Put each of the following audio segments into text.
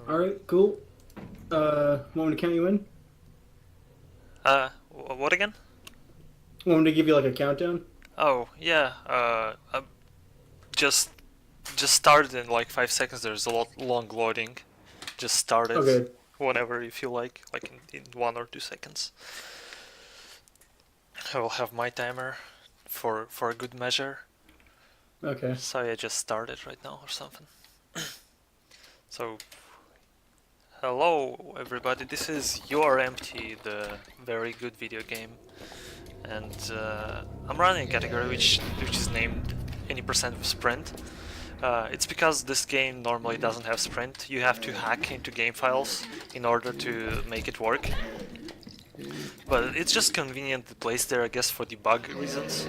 Alright, cool. Want me to count you in? What again? Want me to give you like a countdown? Oh, yeah, I just just started in like 5 seconds. There's a lot long loading. Just started Okay, whenever you feel like in 1 or 2 seconds. I will have my timer for a good measure. okay. So I just started right now or something. So hello everybody. This is You Are Empty, the very good video game, and I'm running a category which is named any percent of sprint. It's because this game normally doesn't have sprint. You have to hack into game files in order to make it work. But it's just conveniently placed there, I guess, for debug reasons.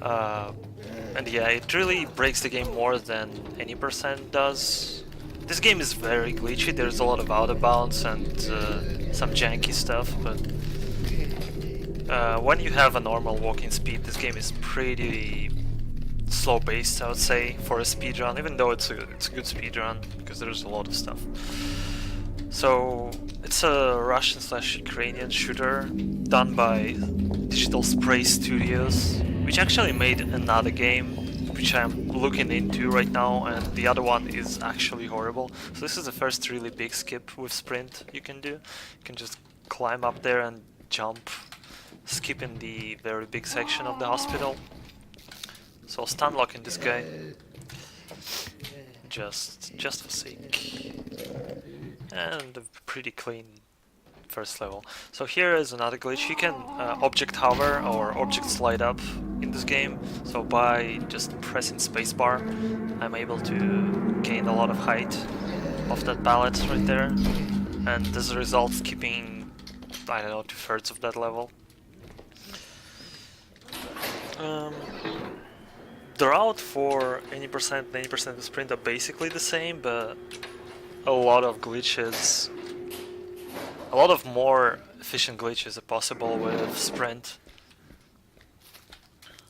Uh, and yeah, it really breaks the game more than any percent does. This game is very glitchy. There's a lot of out of bounds and some janky stuff, but when you have a normal walking speed, this game is pretty slow paced, I would say, for a speedrun, even though it's a good speedrun, because there's a lot of stuff. So, it's a Russian slash Ukrainian shooter done by Digital Spray Studios, which actually made another game, which I'm looking into right now, and the other one is actually horrible. So this is the first really big skip with sprint you can do. You can just climb up there and jump, skipping the very big section of the hospital. So I'll stun lock in this guy, just for sake, and a pretty clean first level. So here is another glitch. You can object hover or object slide up in this game. So by just pressing spacebar, I'm able to gain a lot of height off that pallet right there, and as a result, skipping, I don't know, 2/3 of that level. The route for any percent and 80% of sprint are basically the same, but a lot of glitches, a lot of more efficient glitches are possible with sprint.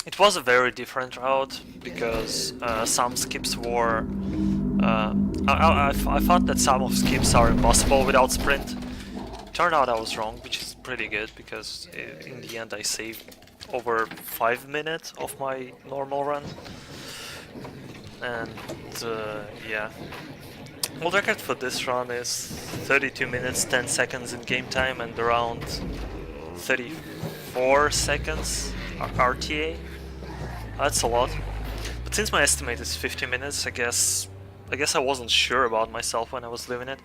It was a very different route because some skips were. I thought that some of skips are impossible without sprint. Turned out I was wrong, which is pretty good because in the end I saved over 5 minutes of my normal run. And yeah, world record for this run is 32 minutes 10 seconds in game time and around 34 seconds RTA. That's a lot. But since my estimate is 50 minutes, I guess I wasn't sure about myself when I was living it.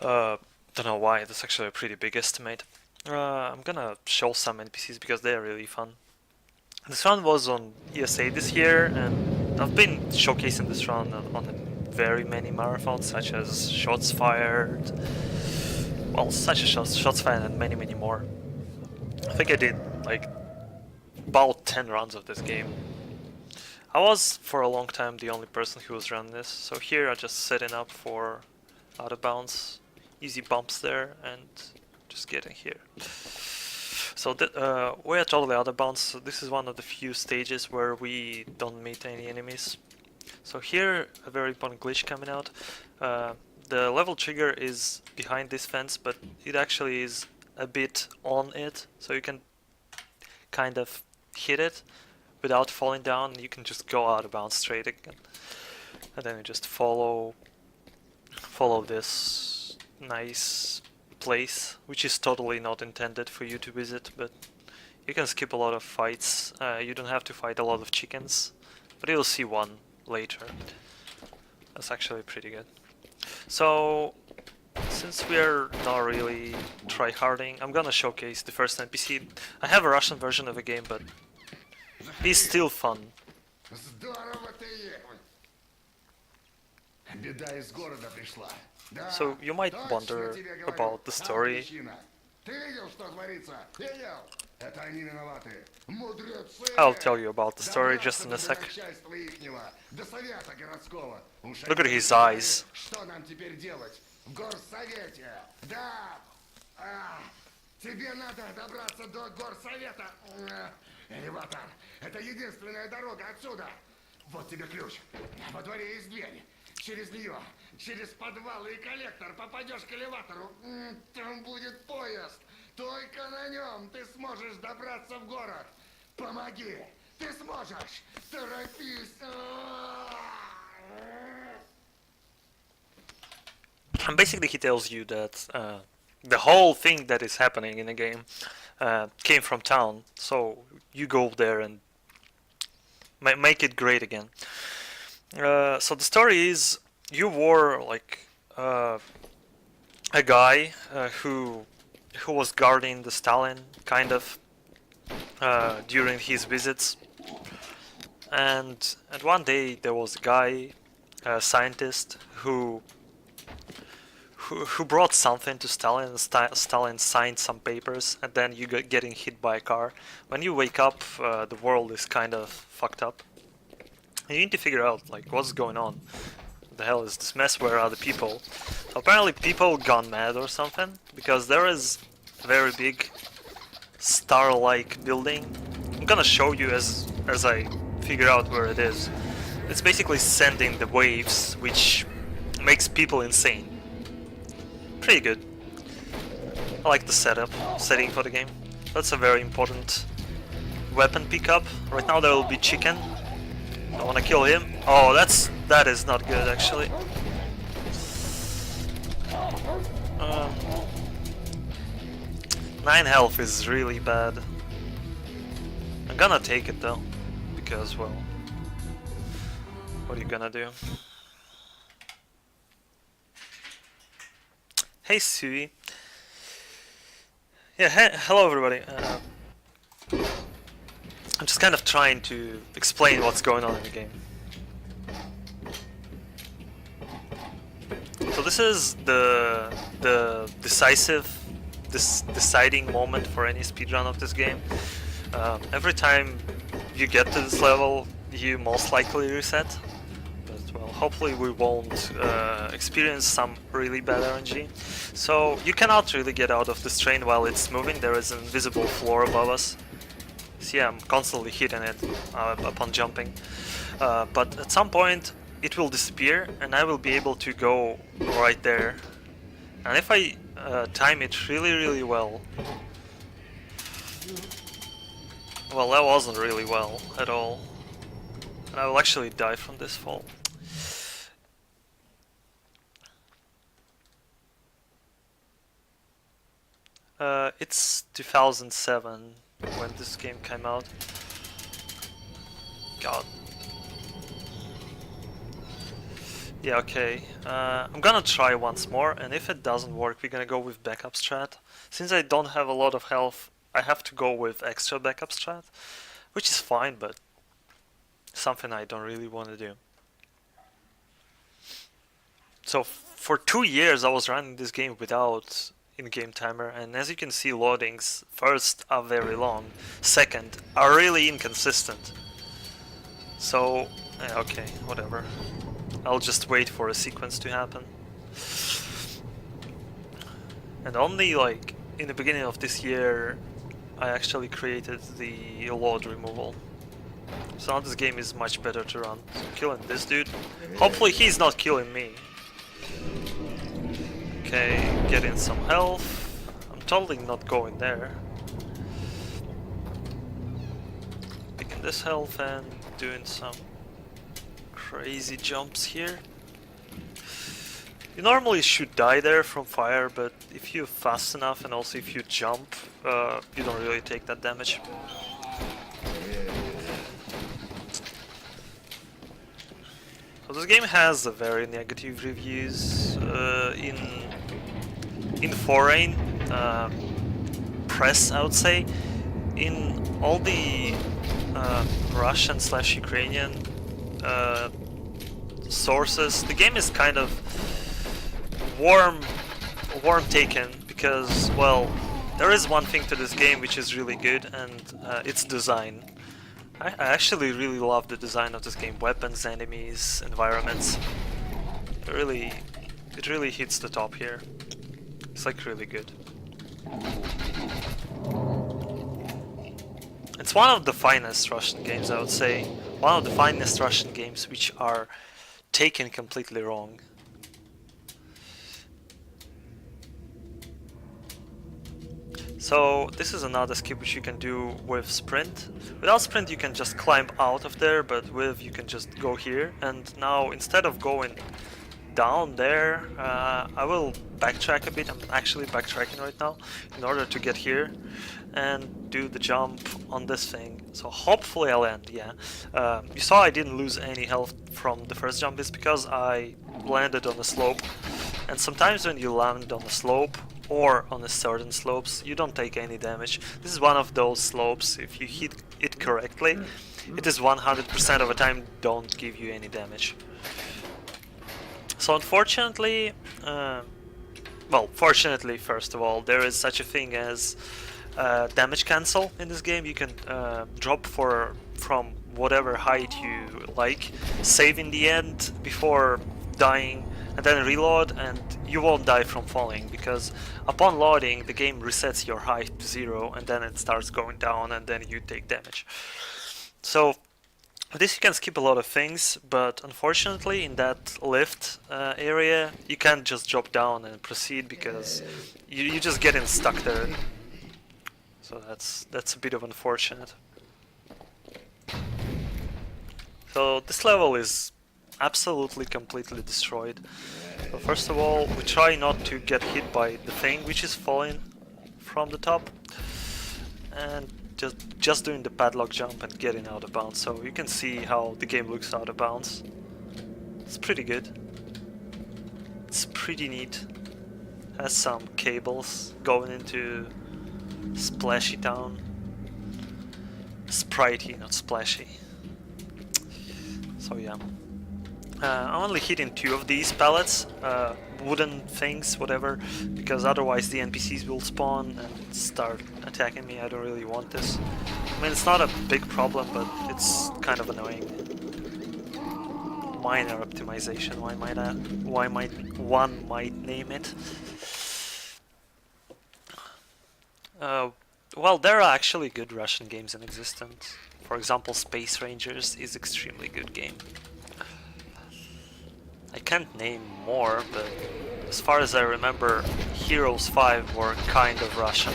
Don't know why. That's actually a pretty big estimate. I'm gonna show some NPCs because they are really fun. This run was on ESA this year, and I've been showcasing this run on very many marathons, such as Shots Fired, well, such as Shots Fired and many more. I think I did like about 10 runs of this game. I was for a long time the only person who was running this, so here I'm just setting up for out of bounds, easy bumps there, and just getting here. So we're totally out of bounds. So this is one of the few stages where we don't meet any enemies. So here, a very important glitch coming out. The level trigger is behind this fence, but it actually is a bit on it, so you can kind of hit it without falling down. You can just go out of bounds straight again, and then you just follow this nice place, which is totally not intended for you to visit, but you can skip a lot of fights. You don't have to fight a lot of chickens, but you'll see one later. That's actually pretty good. So, since we're not really tryharding, I'm gonna showcase the first NPC. I have a Russian version of the game, but he's still fun. So you might wonder about the story. I'll tell you about the story just in a sec. Look at his eyes. Тебе надо добраться до горсовета. Элеватор. Это единственная дорога отсюда. Вот тебе ключ. Во дворе есть дверь. через нее, через подвал и коллектор попадешь к элеватору. Там будет поезд. Только на нем ты сможешь добраться в город. Помоги! Ты сможешь! Торопись! And basically he tells you that the whole thing that is happening in the game came from town, so you go there and make it great again. So the story is you were like a guy who was guarding the Stalin kind of during his visits, and one day there was a guy, a scientist, who brought something to Stalin, and Stalin signed some papers, and then you get getting hit by a car. When you wake up, the world is kind of fucked up. And you need to figure out like what's going on. What the hell is this mess? Where are the people? So apparently people gone mad or something, because there is a very big star-like building. I'm gonna show you as I figure out where it is. It's basically sending the waves, which makes people insane. Pretty good. I like the setting for the game. That's a very important weapon pickup. Right now there will be chicken. I wanna kill him. Oh, that is not good actually. 9 health is really bad. I'm gonna take it though, because well, what are you gonna do? Hey Sui. Yeah, hello everybody. I'm just kind of trying to explain what's going on in the game. So this is the deciding moment for any speedrun of this game. Every time you get to this level, you most likely reset. But well, hopefully we won't experience some really bad RNG. So you cannot really get out of this train while it's moving. There is an invisible floor above us. See, I'm constantly hitting it upon jumping. But at some point it will disappear and I will be able to go right there. And if I time it really well... Well, that wasn't really well at all. And I will actually die from this fall. It's 2007 when this game came out. God. Yeah, okay. I'm gonna try once more, and if it doesn't work, we're gonna go with backup strat. Since I don't have a lot of health, I have to go with extra backup strat, which is fine, but something I don't really want to do. So for 2 years I was running this game without in-game timer, and as you can see, loadings first are very long, second are really inconsistent. So okay, whatever. I'll just wait for a sequence to happen. And only like in the beginning of this year I actually created the load removal. So now this game is much better to run. So killing this dude. Hopefully he's not killing me. Okay, getting some health. I'm totally not going there. Picking this health and doing some crazy jumps here. You normally should die there from fire, but if you're fast enough and also if you jump, you don't really take that damage. So this game has a very negative reviews in foreign press, I would say. In all the Russian/Ukrainian sources, the game is kind of warm taken, because well, there is one thing to this game which is really good, and its design. I actually really love the design of this game. Weapons, enemies, environments. It really hits the top here. It's like really good. It's one of the finest Russian games, I would say. One of the finest Russian games which are taken completely wrong. So this is another skip which you can do with sprint. Without sprint you can just climb out of there, but with you can just go here. And now instead of going down there, I will backtrack a bit. I'm actually backtracking right now in order to get here and do the jump on this thing. So hopefully I'll end, yeah. You saw I didn't lose any health from the first jump. It's because I landed on a slope. And sometimes when you land on a slope or on a certain slopes, you don't take any damage. This is one of those slopes, if you hit it correctly, it is 100% of the time don't give you any damage. So unfortunately, well, fortunately first of all, there is such a thing as damage cancel in this game. You can drop from whatever height you like, save in the end before dying, and then reload, and you won't die from falling, because upon loading the game resets your height to 0 and then it starts going down and then you take damage. So with this you can skip a lot of things, but unfortunately in that lift area you can't just drop down and proceed, because you just getting stuck there. So that's a bit of unfortunate. So this level is absolutely completely destroyed. So first of all, we try not to get hit by the thing which is falling from the top, and just doing the padlock jump and getting out of bounds. So you can see how the game looks out of bounds. It's pretty good. It's pretty neat. Has some cables going into Splashy Town. Spritey, not splashy. So yeah. I'm only hitting 2 of these pallets, wooden things, whatever, because otherwise the NPCs will spawn and start attacking me. I don't really want this. I mean, it's not a big problem, but it's kind of annoying. Minor optimization, one might name it. Well, there are actually good Russian games in existence. For example, Space Rangers is extremely good game. I can't name more, but as far as I remember, Heroes 5 were kind of Russian.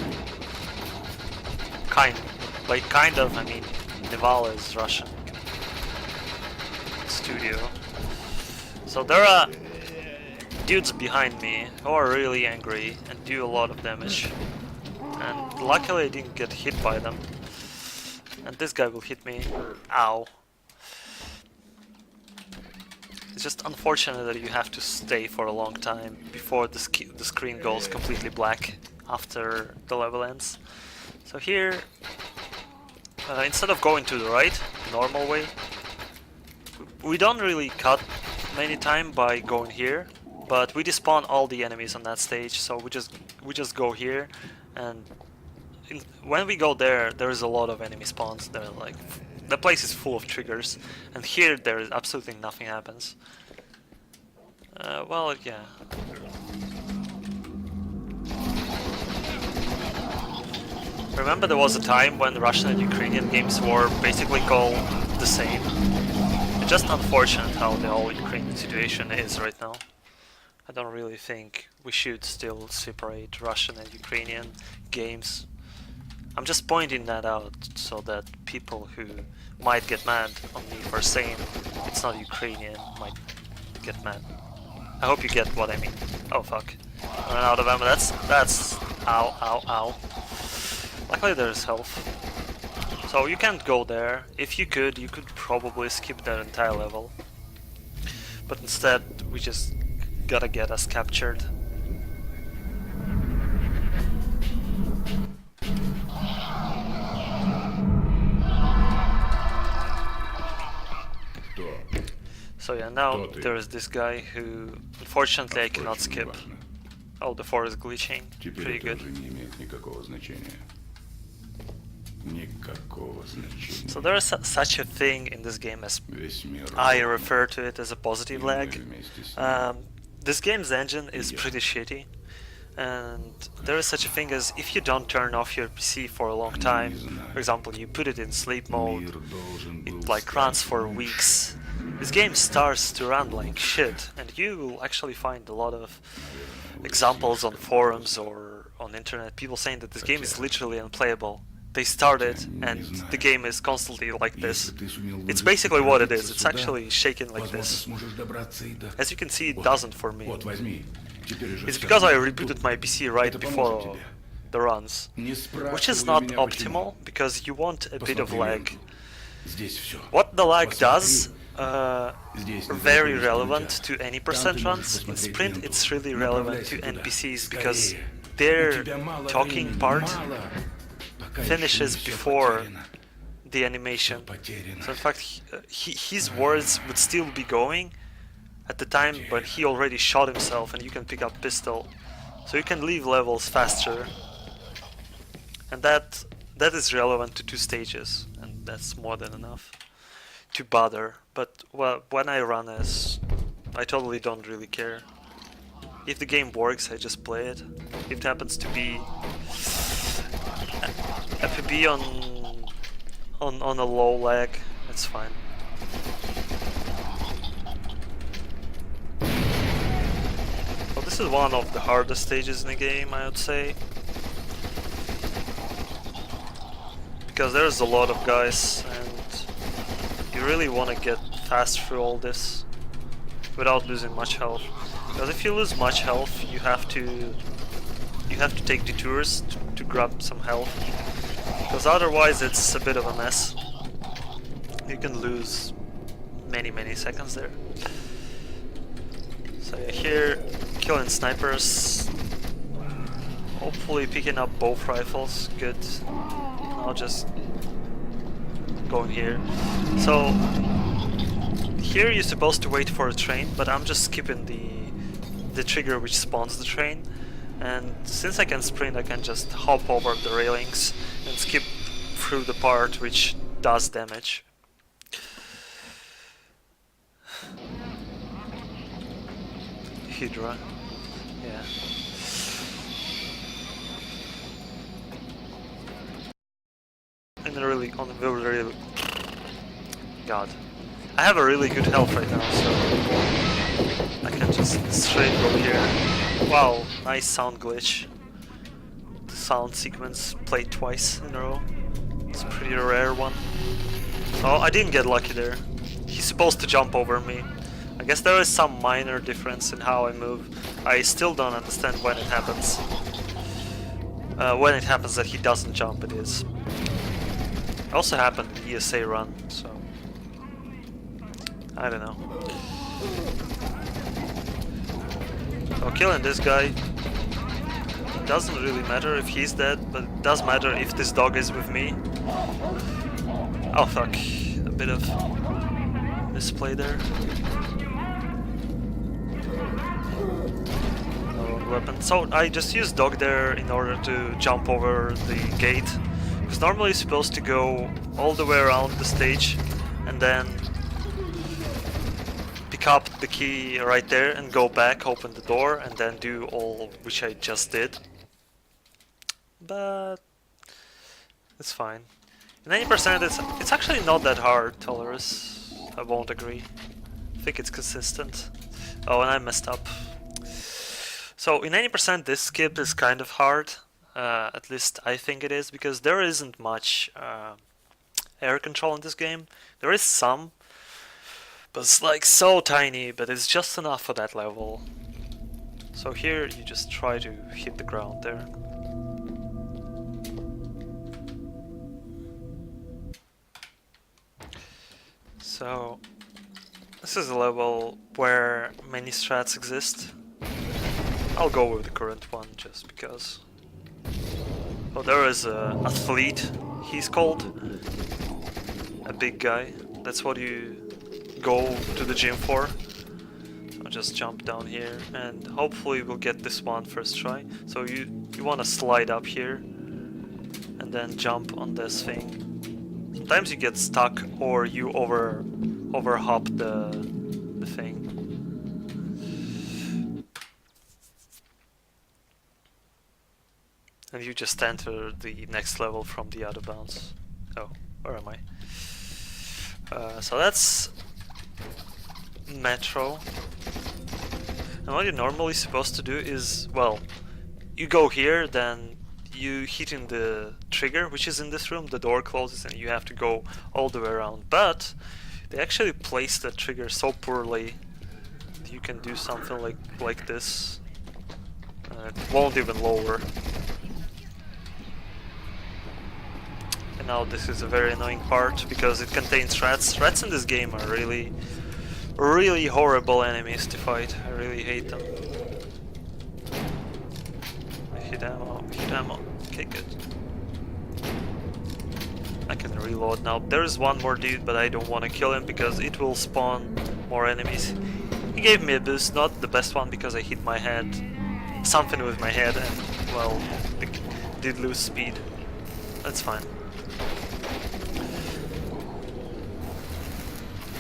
By kind of, I mean Neval is Russian studio. So there are dudes behind me who are really angry and do a lot of damage. And luckily I didn't get hit by them. And this guy will hit me. Ow. It's just unfortunate that you have to stay for a long time before the screen goes completely black after the level ends. So here, instead of going to the right, normal way, we don't really cut many time by going here, but we despawn all the enemies on that stage, so we just go here, and when we go there, there is a lot of enemy spawns. They're like, the place is full of triggers, and here there is absolutely nothing happens. Well, yeah. Remember there was a time when Russian and Ukrainian games were basically called the same. It's just unfortunate how the whole Ukrainian situation is right now. I don't really think we should still separate Russian and Ukrainian games. I'm just pointing that out so that people who might get mad on me for saying it's not Ukrainian might get mad. I hope you get what I mean. Oh fuck. I ran out of ammo. That's ow, ow, ow. Luckily there's health. So you can't go there. If you could probably skip that entire level. But instead we just gotta get us captured. So yeah, now there is this guy who, unfortunately, I cannot skip. Oh, the 4 is glitching. Pretty good. So there is such a thing in this game as I refer to it as a positive lag. This game's engine is pretty shitty, and there is such a thing as if you don't turn off your PC for a long time, for example, you put it in sleep mode, it like runs for weeks, this game starts to run like shit, and you will actually find a lot of examples on forums or on internet, people saying that this game is literally unplayable. They start it, and the game is constantly like this. It's basically what it is. It's actually shaking like this. As you can see, it doesn't for me. It's because I rebooted my PC right before the runs, which is not optimal, because you want a bit of lag. What the lag does, very relevant to any percent runs. In Sprint, it's really relevant to NPCs, because their talking part finishes before the animation. So in fact, his words would still be going at the time, but he already shot himself, and you can pick up pistol. So you can leave levels faster. And that is relevant to 2 stages, and that's more than enough to bother. But well, when I run as, I totally don't really care. If the game works, I just play it. If it happens to be FPB on a low lag, that's fine. Well, this is one of the hardest stages in the game, I would say. Because there's a lot of guys, and you really want to get fast through all this without losing much health. Because if you lose much health, you have to take detours to grab some health. Because otherwise it's a bit of a mess. You can lose many seconds there. So yeah, here, killing snipers. Hopefully picking up both rifles, good. I'll just go in here. So here you're supposed to wait for a train, but I'm just skipping the trigger which spawns the train. And since I can sprint, I can just hop over the railings and skip through the part which does damage. Hydra, yeah. And really, God, I have a really good health right now, so I can just straight go here. Wow, nice sound glitch. The sound sequence played twice in a row. It's a pretty rare one. Oh, I didn't get lucky there. He's supposed to jump over me. I guess there is some minor difference in how I move. I still don't understand when it happens. When it happens that he doesn't jump, it is. It also happened in the ESA run, so I don't know. So killing this guy doesn't really matter if he's dead, but it does matter if this dog is with me. Oh fuck, a bit of misplay there. No weapon. So I just used dog there in order to jump over the gate. Because normally you're supposed to go all the way around the stage and then pick up the key right there and go back, open the door, and then do all which I just did. But it's fine. In 90% it's actually not that hard, Tolerus. I won't agree. I think it's consistent. Oh, and I messed up. So in 90% this skip is kind of hard. At least I think it is, because there isn't much air control in this game. There is some, but it's like so tiny, but it's just enough for that level. So here you just try to hit the ground there. So this is a level where many strats exist. I'll go with the current one just because. Oh, there is a athlete, he's called. A big guy. That's what you go to the gym for. So I'll just jump down here and hopefully we'll get this one first try. So you want to slide up here and then jump on this thing. Sometimes you get stuck or you overhop the thing. And you just enter the next level from the out of bounds. Oh, where am I? So that's metro. And what you're normally supposed to do is, well, you go here, then you hit in the trigger, which is in this room, the door closes and you have to go all the way around. But they actually placed the trigger so poorly that you can do something like this. It won't even lower. And now this is a very annoying part because it contains rats. Rats in this game are really horrible enemies to fight. I really hate them. I hit ammo. Okay, good. I can reload now. There's one more dude, but I don't want to kill him because it will spawn more enemies. He gave me a boost, not the best one because I hit my head. Something with my head and, well, did lose speed. That's fine.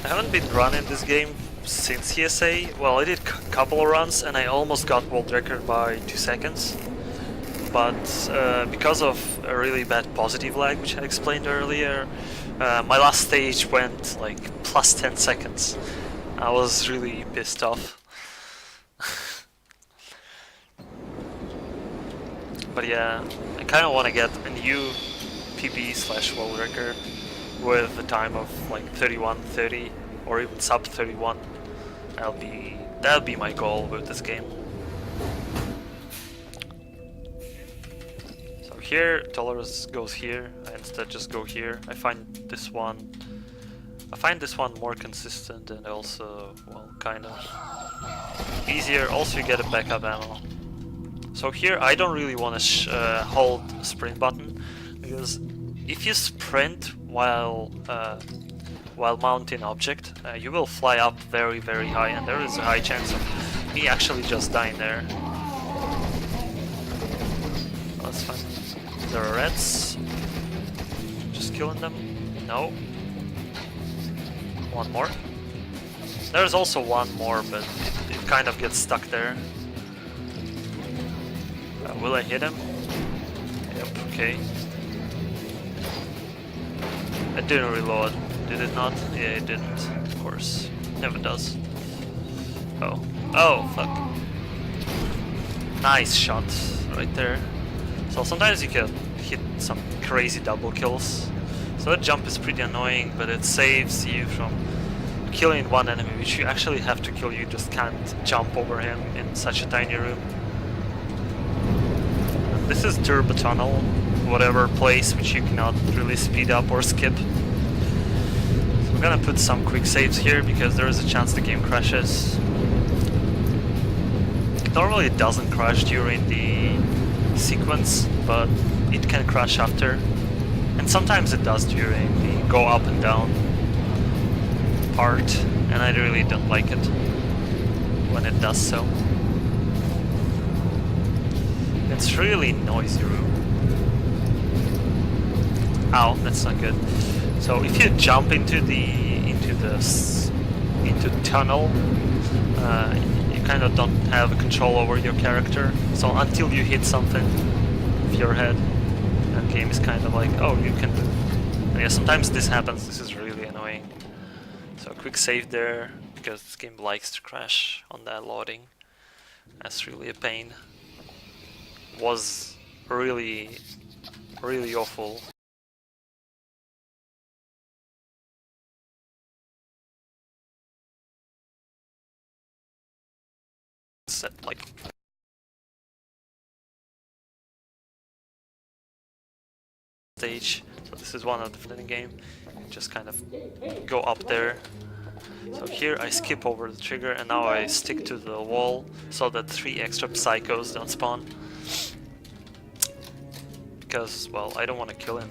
I haven't been running this game since ESA. Well, I did a couple of runs and I almost got world record by 2 seconds. But because of a really bad positive lag, which I explained earlier, my last stage went like plus 10 seconds. I was really pissed off. But yeah, I kind of want to get a new PB/world record with a time of like 31:30 or even sub 31. That'll be my goal with this game. So here, Tolerance goes here. I instead just go here. I find this one more consistent and also, well, kind of easier. Also, you get a backup ammo. So here I don't really want to hold sprint button because if you sprint while mounting object, you will fly up very high, and there is a high chance of me actually just dying there. That's fine. There are rats. Just killing them. No. One more. There's also one more, but it kind of gets stuck there. Will I hit him? Yep, okay. I didn't reload. Did it not? Yeah, it didn't. Of course. Never does. Oh. Oh, fuck. Nice shot right there. So sometimes you can hit some crazy double kills. So that jump is pretty annoying, but it saves you from killing one enemy, which you actually have to kill. You just can't jump over him in such a tiny room. This is Turbo Tunnel, whatever place which you cannot really speed up or skip. So I'm gonna put some quick saves here because there is a chance the game crashes. Normally it doesn't crash during the sequence, but it can crash after. And sometimes it does during the go up and down part, and I really don't like it when it does so. It's really noisy room. Ow, that's not good. So if you jump into the tunnel, you kind of don't have control over your character. So until you hit something with your head, the game is kind of like, oh, you can. And yeah, sometimes this happens. This is really annoying. So quick save there because this game likes to crash on that loading. That's really a pain. Was really awful. Set like stage. So this is one of the game. Just kind of go up there. So here I skip over the trigger and now I stick to the wall so that 3 extra psychos don't spawn. Because, well, I don't want to kill them.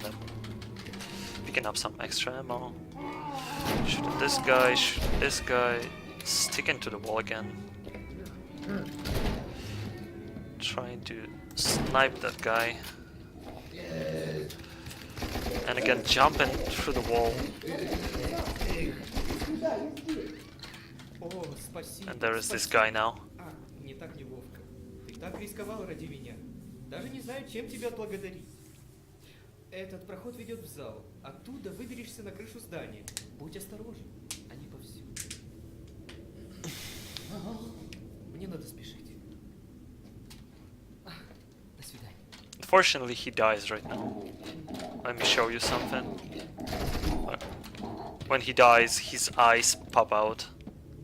Picking up some extra ammo. Shooting this guy, sticking to the wall again. Trying to snipe that guy. And again, jumping through the wall. And there is this guy now. Не так неловко. Ты так рисковал ради меня. Даже не знаю, чем тебя отблагодарить. Этот проход ведет в зал. Оттуда выберешься на крышу здания. Будь осторожен, они повсюду. надо спешить. До свидания. Unfortunately, he dies right now. Let me show you something. When he dies, his eyes pop out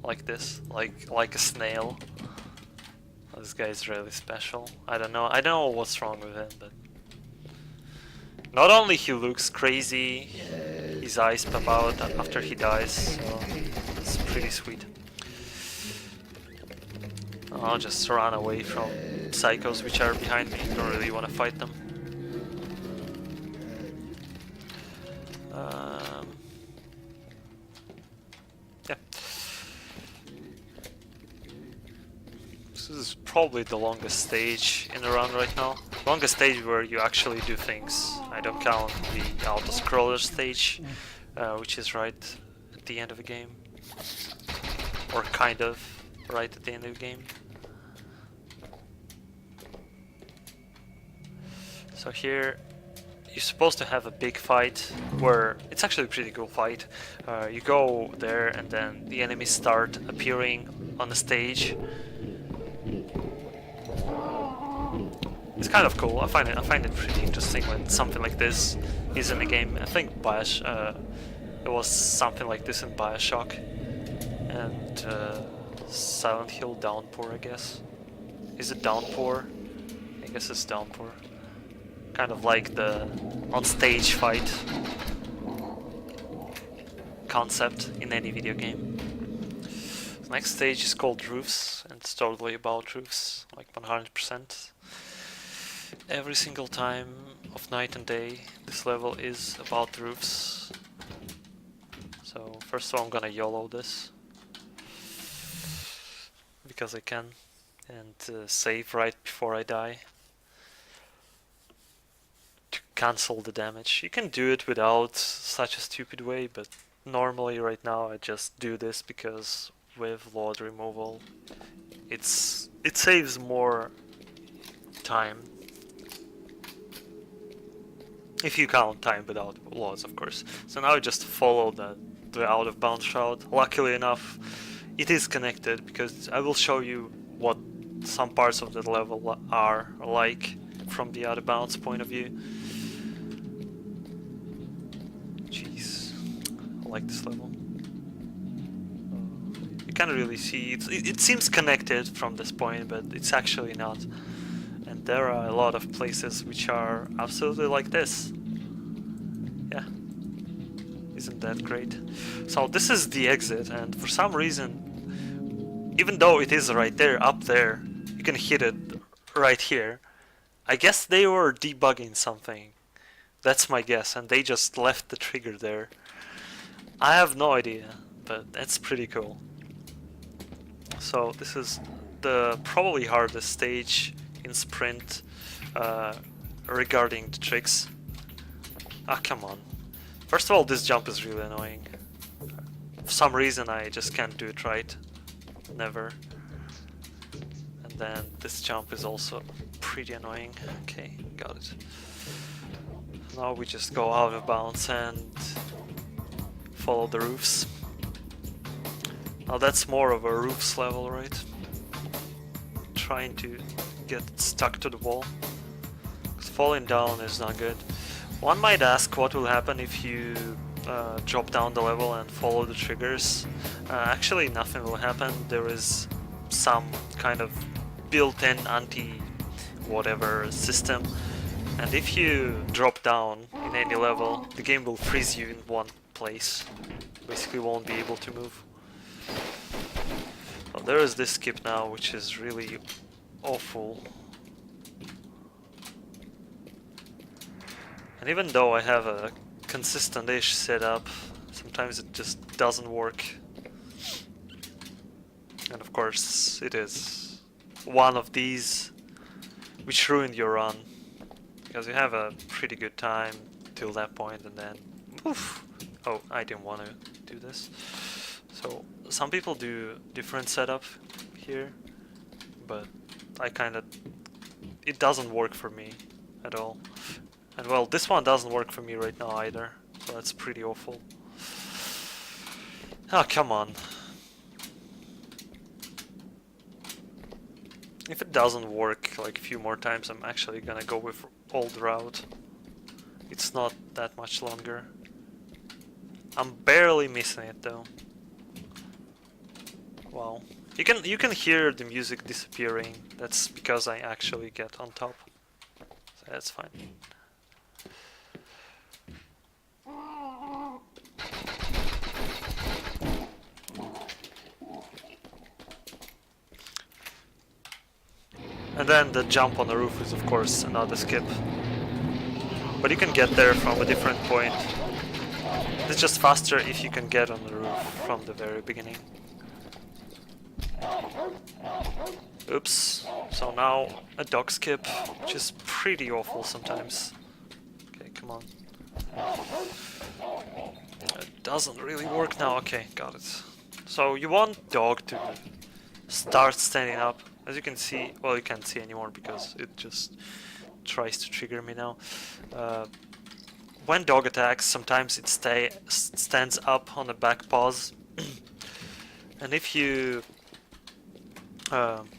like this, like a snail. This guy is really special. I don't know what's wrong with him, but not only he looks crazy, his eyes pop out after he dies, so it's pretty sweet. I'll just run away from psychos which are behind me. Don't really want to fight them. Yeah. This is probably the longest stage in the run right now. Longest stage where you actually do things. I don't count the auto-scroller stage, which is right at the end of the game. Or kind of right at the end of the game. So here you're supposed to have a big fight where it's actually a pretty cool fight. You go there and then the enemies start appearing on the stage. It's kind of cool. I find it pretty interesting when something like this is in the game. I think it was something like this in BioShock and Silent Hill Downpour, I guess. Is it Downpour? I guess it's Downpour. Kind of like the on-stage fight concept in any video game. The next stage is called Roofs, and it's totally about roofs, like 100%. Every single time of night and day, this level is about roofs. So first of all, I'm gonna YOLO this because I can, and save right before I die to cancel the damage. You can do it without such a stupid way, but normally right now I just do this because with load removal it saves more time. If you count time without loads, of course. So now I just follow the out of bounds route. Luckily enough, it is connected because I will show you what some parts of the level are like from the out of bounds point of view. Jeez, I like this level. You can't really see it seems connected from this point, but it's actually not. And there are a lot of places which are absolutely like this. Yeah. Isn't that great? So this is the exit, and for some reason, even though it is right there, up there, you can hit it right here. I guess they were debugging something. That's my guess, and they just left the trigger there. I have no idea, but that's pretty cool. So this is the probably hardest stage in Sprint regarding the tricks. Ah, come on. First of all, this jump is really annoying. For some reason I just can't do it right. Never. And then this jump is also pretty annoying. Okay, got it. Now we just go out of bounds and follow the roofs. Now that's more of a roofs level, right? Trying to get stuck to the wall. 'Cause falling down is not good. One might ask what will happen if you drop down the level and follow the triggers. Actually nothing will happen. There is some kind of built-in anti-whatever system, and if you drop down in any level, the game will freeze you in one place. Basically won't be able to move. Well, there is this skip now, which is really awful. And even though I have a consistent-ish setup, sometimes it just doesn't work. And of course, it is one of these which ruined your run. Because you have a pretty good time till that point and then poof! Oh, I didn't want to do this. So, some people do different setup here, but I kinda... it doesn't work for me at all. And well, this one doesn't work for me right now either, so that's pretty awful. Oh, come on. If it doesn't work like a few more times, I'm actually gonna go with old route. It's not that much longer. I'm barely missing it though. Wow. You can hear the music disappearing. That's because I actually get on top. So that's fine. And then the jump on the roof is of course another skip. But you can get there from a different point. It's just faster if you can get on the roof from the very beginning. Oops. So now a dog skip, which is pretty awful sometimes. Okay, come on. It doesn't really work now. Okay, got it. So you want dog to start standing up. As you can see, well, you can't see anymore because it just tries to trigger me now. When dog attacks, sometimes it stands up on the back paws, and if you and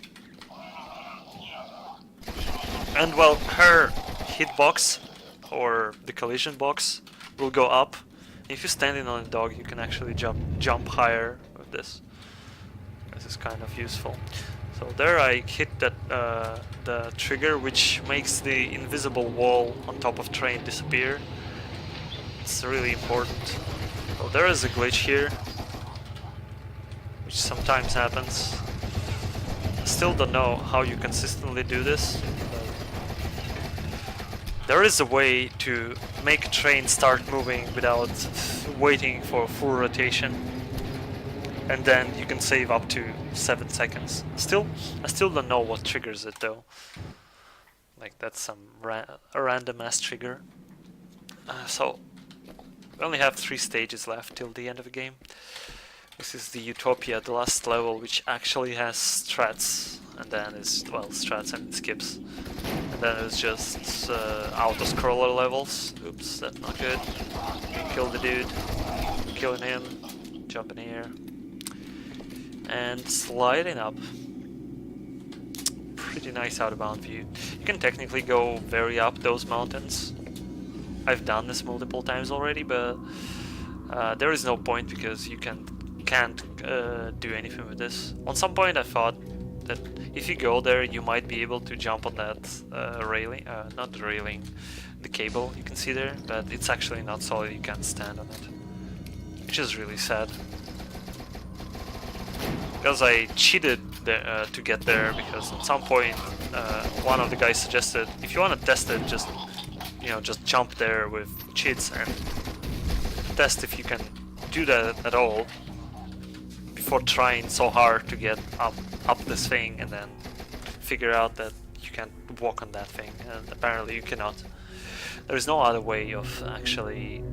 well, her hitbox or the collision box will go up. If you're standing on a dog, you can actually jump higher with this. This is kind of useful. So there I hit that the trigger, which makes the invisible wall on top of train disappear. It's really important. So there is a glitch here, which sometimes happens. I still don't know how you consistently do this, but there is a way to make a train start moving without waiting for full rotation. And then you can save up to 7 seconds. I still don't know what triggers it though. Like that's some random ass trigger. So we only have 3 stages left till the end of the game. This is the Utopia, the last level, which actually has strats, and then is, well, strats and skips. And then it's just auto-scroller levels. Oops, that's not good. Kill the dude, killing him, jump in here. And sliding up. Pretty nice out-of-bound view. You can technically go very up those mountains. I've done this multiple times already, but there is no point because you can't do anything with this. On some point I thought that if you go there you might be able to jump on that railing, not the railing, the cable you can see there, but it's actually not solid, you can't stand on it. Which is really sad. Because I cheated to get there, because at some point one of the guys suggested if you want to test it, just jump there with cheats and test if you can do that at all before trying so hard to get up this thing and then figure out that you can't walk on that thing, and apparently you cannot. There is no other way of actually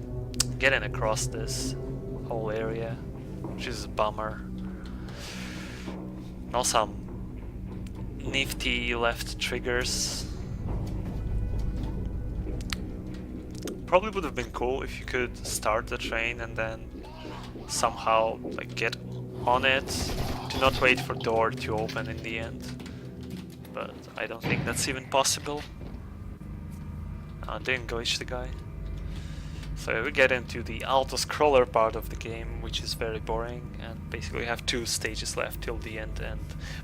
getting across this whole area, which is a bummer. Now some nifty left triggers. Probably would have been cool if you could start the train and then somehow like get on it, to not wait for door to open in the end. But I don't think that's even possible. Didn't glitch the guy. So we get into the auto-scroller part of the game, which is very boring, and basically have 2 stages left till the end, and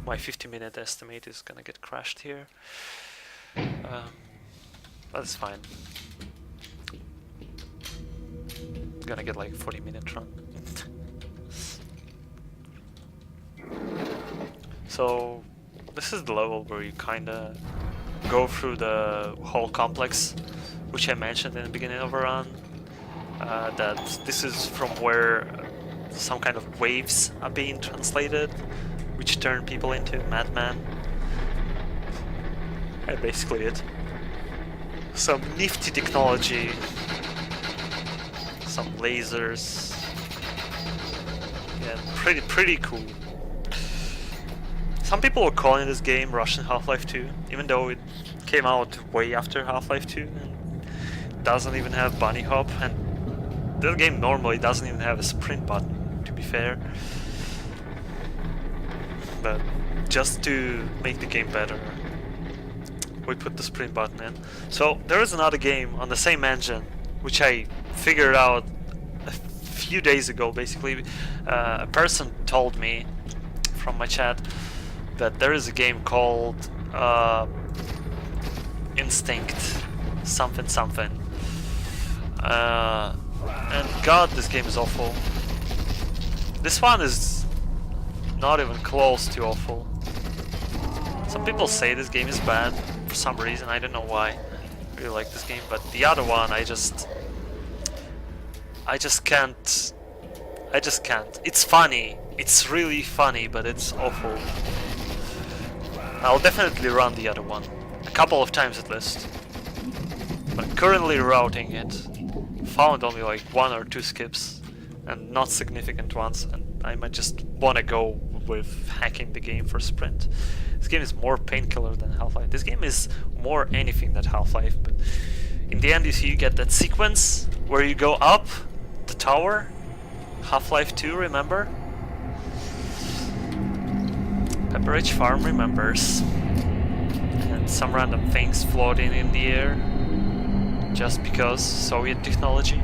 my 50-minute estimate is gonna get crashed here. But it's fine. Gonna get like a 40-minute run. So this is the level where you kinda go through the whole complex, which I mentioned in the beginning of a run. That this is from where some kind of waves are being translated, which turn people into madmen. And basically it. Some nifty technology, some lasers. Yeah, pretty cool. Some people are calling this game Russian Half-Life 2, even though it came out way after Half-Life 2 and doesn't even have bunny hop, and this game normally doesn't even have a sprint button, to be fair. but just to make the game better, we put the sprint button in. So there is another game on the same engine, which I figured out a few days ago. Basically, a person told me from my chat that there is a game called Instinct something something. And god, this game is awful. This one is not even close to awful. Some people say this game is bad for some reason, I don't know why. I really like this game, but the other one I just can't. It's funny. It's really funny, but it's awful. I'll definitely run the other one. A couple of times at least. But currently routing it. Found only like 1 or 2 skips. And not significant ones. And I might just wanna go with hacking the game for sprint. This game is more painkiller than Half-Life. This game is more anything than Half-Life. But in the end you get that sequence where you go up the tower. Half-Life 2, remember? Pepperidge Farm remembers. And some random things floating in the air. Just because Soviet technology.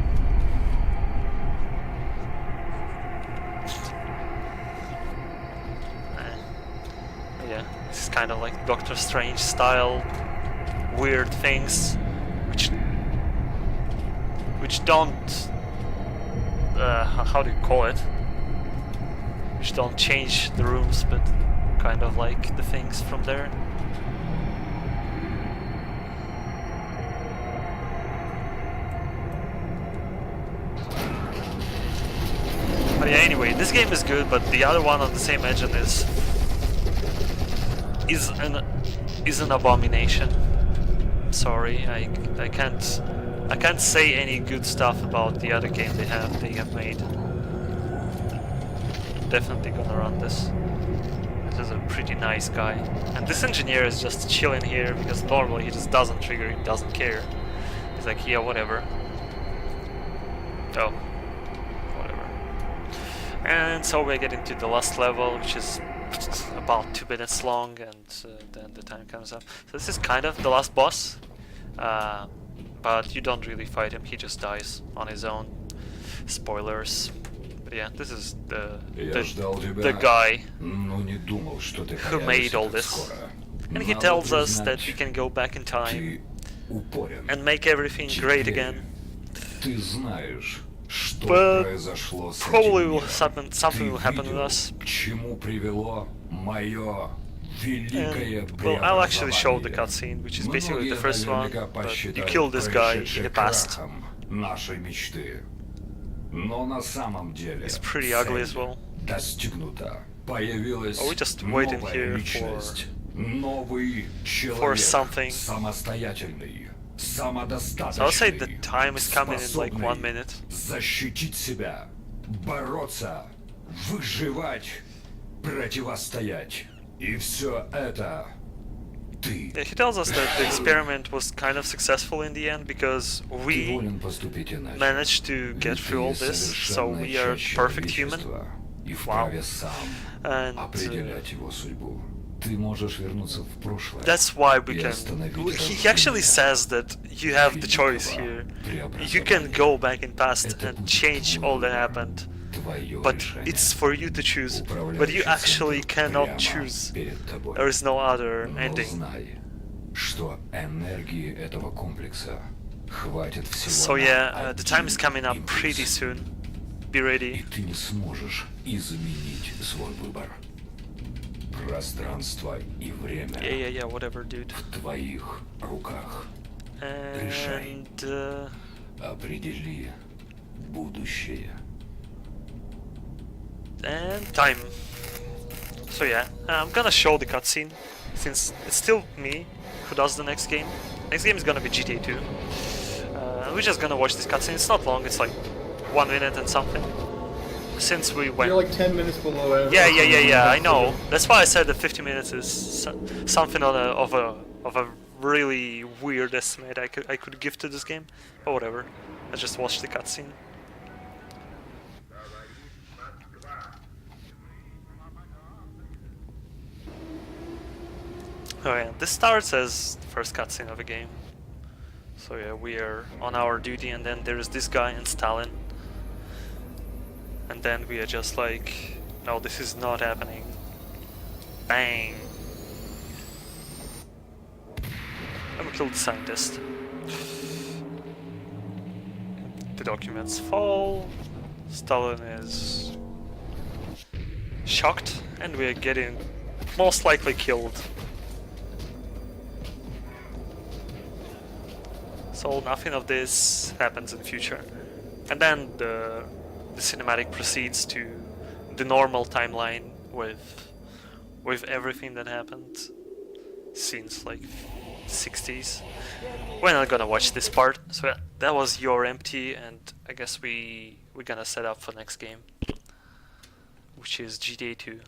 Yeah, this is kind of like Doctor Strange style weird things which don't how do you call it? Which don't change the rooms, but kind of like the things from there. But yeah, anyway, this game is good, but the other one on the same engine is an abomination. Sorry, I can't say any good stuff about the other game they have made. Definitely gonna run this. This is a pretty nice guy. And this engineer is just chilling here because normally he just doesn't trigger, he doesn't care. He's like, yeah, whatever. Oh, whatever. And so we get into the last level, which is about 2 minutes long, and then the time comes up. So this is kind of the last boss. But you don't really fight him, he just dies on his own. Spoilers. But yeah, this is the guy who made all this. And he tells us that we can go back in time and make everything great again. But probably something will happen with us. And, well, I'll actually show the cutscene, which is basically the first one, but you kill this guy in the past. He's pretty ugly as well. Are we just waiting here for something? So I'll say the time is coming in like 1 minute. Yeah, he tells us that the experiment was kind of successful in the end because we managed to get through all this, so we are perfect human. Wow. And that's why we can... He actually says that you have the choice here. You can go back in past and change all that happened. But it's for you to choose. But you actually cannot choose. There is no other ending. So yeah, the time is coming up pretty soon. Be ready. Yeah, whatever, dude. And... and time. So yeah, I'm gonna show the cutscene, since it's still me who does the next game. Next game is gonna be GTA 2. We're just gonna watch this cutscene. It's not long, it's like 1 minute and something. Since we went... You're like 10 minutes below average. Yeah, I know. That's why I said that 50 minutes is something of a really weird estimate I could give to this game. But whatever. Let's just watch the cutscene. Oh yeah, this starts as the first cutscene of the game. So yeah, we are on our duty, and then there is this guy and Stalin. And then we are just like, no, this is not happening. Bang! And we killed the scientist. The documents fall. Stalin is shocked, and we are getting most likely killed. So nothing of this happens in the future. And then the cinematic proceeds to the normal timeline with everything that happened since like 60s. We're not gonna watch this part, so yeah, that was your empty, and I guess we're gonna set up for next game, which is GTA 2.